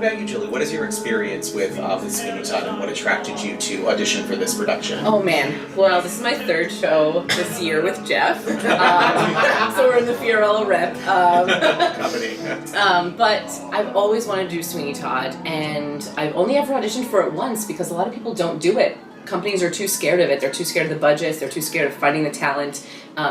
about you, Julie? What is your experience with Sweeney Todd, and what attracted you to audition for this production? Oh man, well, this is my third show this year with Jeff, so we're in the Fiorello rep. Company. But I've always wanted to do Sweeney Todd, and I've only ever auditioned for it once because a lot of people don't do it. Companies are too scared of it. They're too scared of the budgets. They're too scared of finding the talent.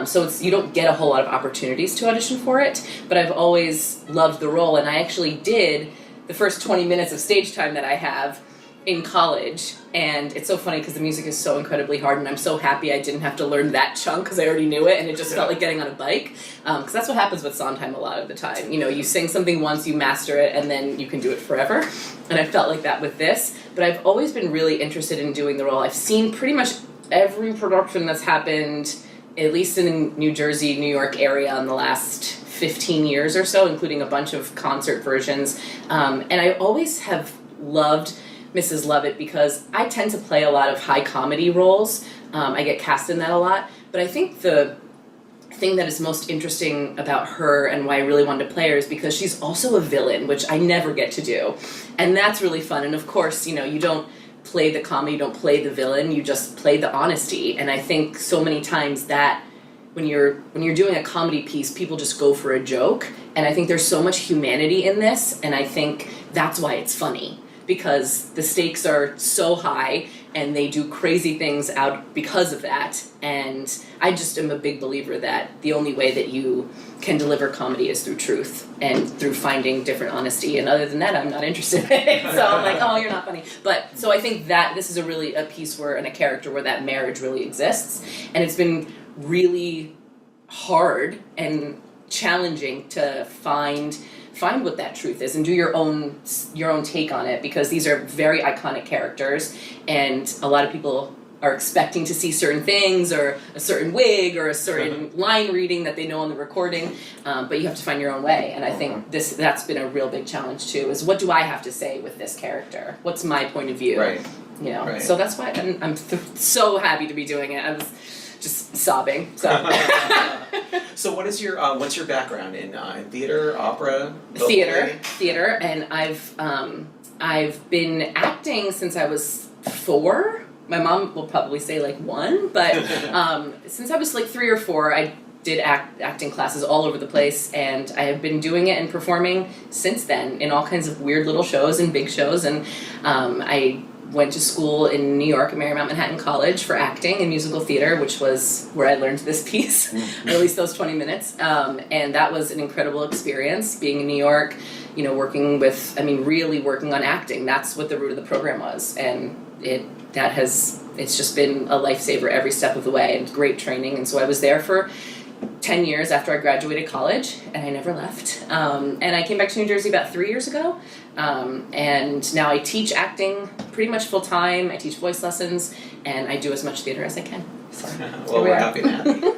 So you don't get a whole lot of opportunities to audition for it. But I've always loved the role, and I actually did the first 20 minutes of stage time that I have in college. And it's so funny because the music is so incredibly hard, and I'm so happy I didn't have to learn that chunk because I already knew it, and it just felt like getting on a bike. Because that's what happens with Sondheim a lot of the time. You know, you sing something once, you master it, and then you can do it forever. And I felt like that with this. But I've always been really interested in doing the role. I've seen pretty much every production that's happened, at least in the New Jersey, New York area in the last 15 years or so, including a bunch of concert versions. And I always have loved Mrs. Lovett because I tend to play a lot of high comedy roles. I get cast in that a lot. But I think the thing that is most interesting about her and why I really wanted to play her is because she's also a villain, which I never get to do. And that's really fun. And of course, you know, you don't play the comedy, you don't play the villain, you just play the honesty. And I think so many times that when you're doing a comedy piece, people just go for a joke. And I think there's so much humanity in this, and I think that's why it's funny. Because the stakes are so high and they do crazy things out because of that. And I just am a big believer that the only way that you can deliver comedy is through truth and through finding different honesty. And other than that, I'm not interested in it. So I'm like, oh, you're not funny. But so I think that this is a piece where, and a character where that marriage really exists. And it's been really hard and challenging to find what that truth is and do your own take on it, because these are very iconic characters and a lot of people are expecting to see certain things or a certain wig or a certain line reading that they know on the recording, but you have to find your own way. And I think that's been a real big challenge too, is what do I have to say with this character? What's my point of view? Right. You know, right. So that's why I'm so happy to be doing it. I was just sobbing. So what is your what's your background in theater, opera, theater, and I've been acting since I was 4. My mom will probably say like 1, but since I was like 3 or 4, I did acting classes all over the place, and I have been doing it and performing since then in all kinds of weird little shows and big shows. And I went to school in New York at Marymount Manhattan College for acting and musical theater, which was where I learned this piece, or at least those 20 minutes. And that was an incredible experience, being in New York, you know, really working on acting. That's what the root of the program was. And it's just been a lifesaver every step of the way, and great training. And so I was there for 10 years after I graduated college, and I never left. And I came back to New Jersey about 3 years ago, and now I teach acting pretty much full time. I teach voice lessons, and I do as much theater as I can. So well, we're happy now.